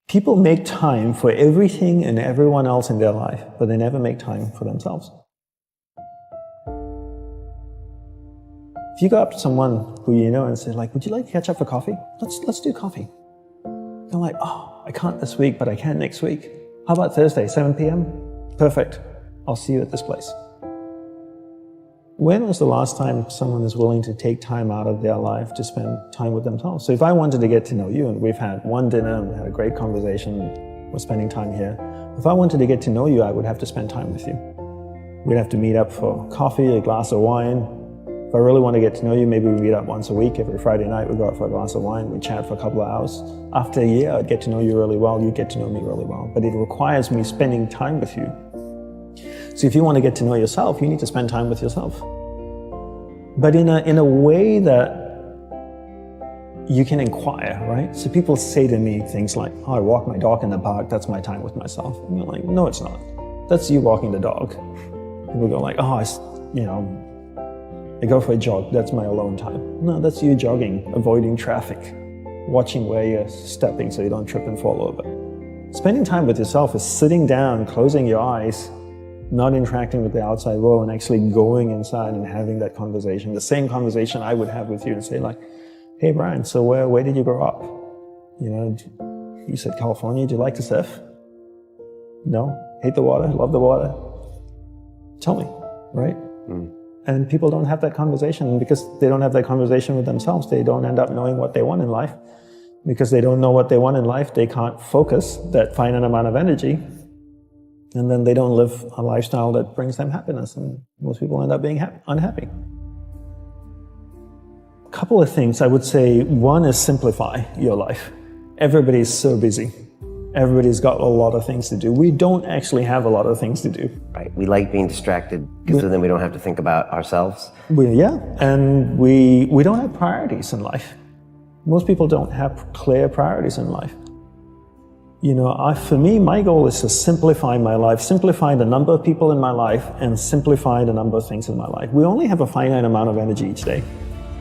People make time for everything and everyone else in their life, but they never make time for themselves. If you go up to someone who you know and say, like, would you like to catch up for coffee? Let's do coffee. They're like, oh, I can't this week, but I can next week. How about Thursday, 7 p.m.? Perfect. I'll see you at this place. When was the last time someone is willing to take time out of their life to spend time with themselves? So if I wanted to get to know you, and we've had one dinner and we had a great conversation, we're spending time here. If I wanted to get to know you, I would have to spend time with you. We'd have to meet up for coffee, a glass of wine. If I really want to get to know you, maybe we meet up once a week. Every Friday night, we go out for a glass of wine, we chat for a couple of hours. After a year, I'd get to know you really well, you get to know me really well. But it requires me spending time with you. So if you want to get to know yourself, you need to spend time with yourself. But in a way that you can inquire, right? So people say to me things like, oh, I walk my dog in the park, that's my time with myself. And you're like, no, it's not. That's you walking the dog. People go like, oh, I go for a jog, that's my alone time. No, that's you jogging, avoiding traffic, watching where you're stepping so you don't trip and fall over. Spending time with yourself is sitting down, closing your eyes, not interacting with the outside world, and actually going inside and having that conversation. The same conversation I would have with you and say like, hey Brian, so where did you grow up? You know, you said California, do you like to surf? No? Hate the water? Love the water? Tell me, right? And people don't have that conversation, because they don't have that conversation with themselves. They don't end up knowing what they want in life. Because they don't know what they want in life, they can't focus that finite amount of energy. And then they don't live a lifestyle that brings them happiness. And most people end up being unhappy. A couple of things I would say. One is simplify your life. Everybody's so busy. Everybody's got a lot of things to do. We don't actually have a lot of things to do. Right. We like being distracted because then we don't have to think about ourselves. And we don't have priorities in life. Most people don't have clear priorities in life. You know, for me, my goal is to simplify my life, simplify the number of people in my life, and simplify the number of things in my life. We only have a finite amount of energy each day,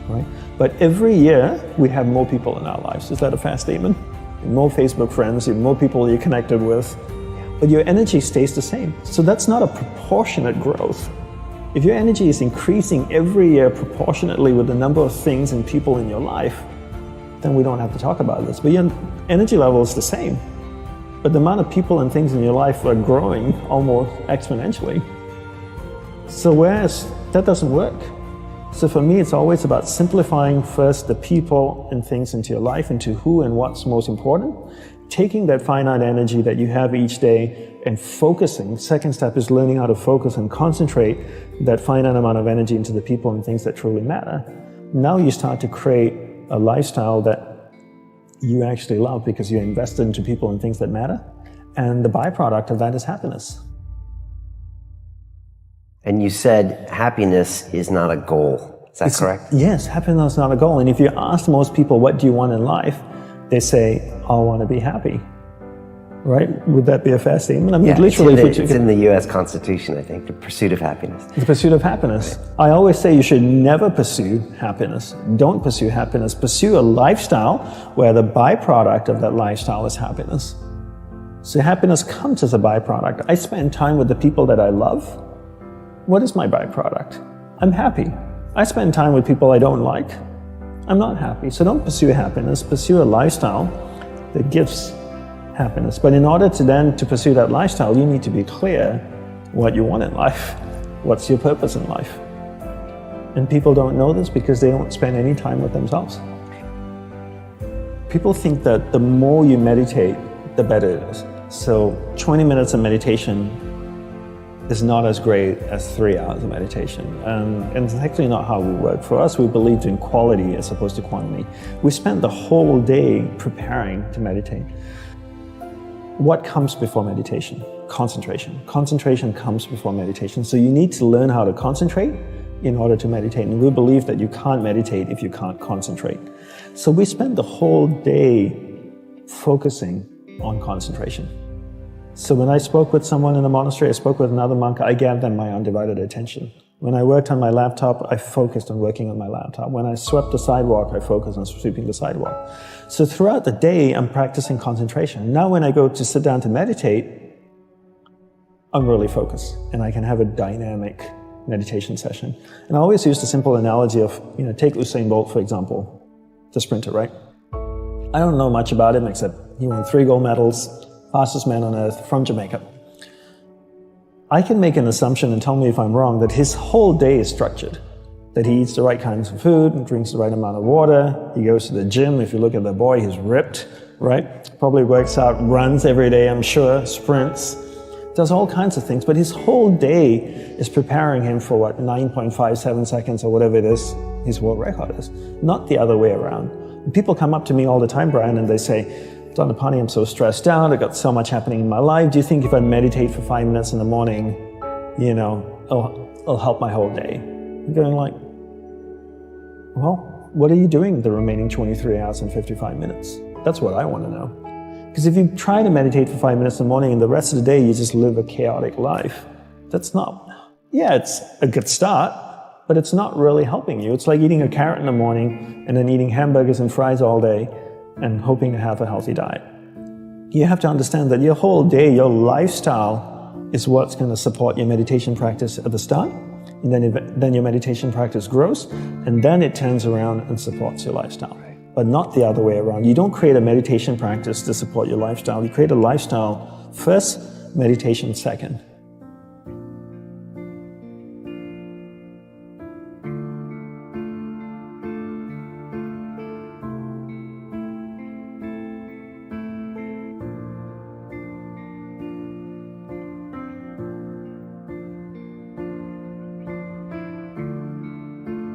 right? But every year, we have more people in our lives. Is that a fair statement? More Facebook friends, more people you're connected with, but your energy stays the same. So that's not a proportionate growth. If your energy is increasing every year proportionately with the number of things and people in your life, then we don't have to talk about this. But your energy level is the same. But the amount of people and things in your life are growing almost exponentially. So whereas that doesn't work. So for me, it's always about simplifying first the people and things into your life, into who and what's most important, taking that finite energy that you have each day and focusing. Second step is learning how to focus and concentrate that finite amount of energy into the people and things that truly matter. Now you start to create a lifestyle that you actually love because you're invested into people and things that matter. And the byproduct of that is happiness. And you said happiness is not a goal. Is that correct? Yes, happiness is not a goal. And if you ask most people, what do you want in life? They say, I want to be happy. Right? Would that be a fair statement? I mean, yeah, literally, it's in the U.S. Constitution, I think, the pursuit of happiness. The pursuit of happiness. Right. I always say you should never pursue happiness. Don't pursue happiness. Pursue a lifestyle where the byproduct of that lifestyle is happiness. So happiness comes as a byproduct. I spend time with the people that I love. What is my byproduct? I'm happy. I spend time with people I don't like. I'm not happy. So don't pursue happiness. Pursue a lifestyle that gives happiness. But in order to pursue that lifestyle, you need to be clear what you want in life. What's your purpose in life? And people don't know this because they don't spend any time with themselves. People think that the more you meditate, the better it is. So 20 minutes of meditation is not as great as 3 hours of meditation. And it's actually not how we work. For us, we believed in quality as opposed to quantity. We spent the whole day preparing to meditate. What comes before meditation? Concentration. Concentration comes before meditation. So you need to learn how to concentrate in order to meditate. And we believe that you can't meditate if you can't concentrate. So we spend the whole day focusing on concentration. So when I spoke with someone in the monastery, I spoke with another monk, I gave them my undivided attention. When I worked on my laptop, I focused on working on my laptop. When I swept the sidewalk, I focused on sweeping the sidewalk. So throughout the day, I'm practicing concentration. Now when I go to sit down to meditate, I'm really focused and I can have a dynamic meditation session. And I always use the simple analogy of, take Usain Bolt, for example, the sprinter, right? I don't know much about him except he won 3 gold medals, fastest man on earth from Jamaica. I can make an assumption and tell me if I'm wrong that his whole day is structured, that he eats the right kinds of food and drinks the right amount of water. He goes to the gym. If you look at the boy, he's ripped, right? Probably works out, runs every day, I'm sure, sprints, does all kinds of things. But his whole day is preparing him for 9.57 seconds or whatever it is his world record is, not the other way around. People come up to me all the time, Brian, and they say, Dandapani, I'm so stressed out. I've got so much happening in my life. Do you think if I meditate for 5 minutes in the morning, it'll help my whole day? I'm going like, well, what are you doing the remaining 23 hours and 55 minutes? That's what I want to know. Because if you try to meditate for 5 minutes in the morning and the rest of the day you just live a chaotic life, that's not, it's a good start, but it's not really helping you. It's like eating a carrot in the morning and then eating hamburgers and fries all day and hoping to have a healthy diet. You have to understand that your whole day, your lifestyle is what's going to support your meditation practice at the start, and then your meditation practice grows, and then it turns around and supports your lifestyle, but not the other way around. You don't create a meditation practice to support your lifestyle. You create a lifestyle first, meditation second.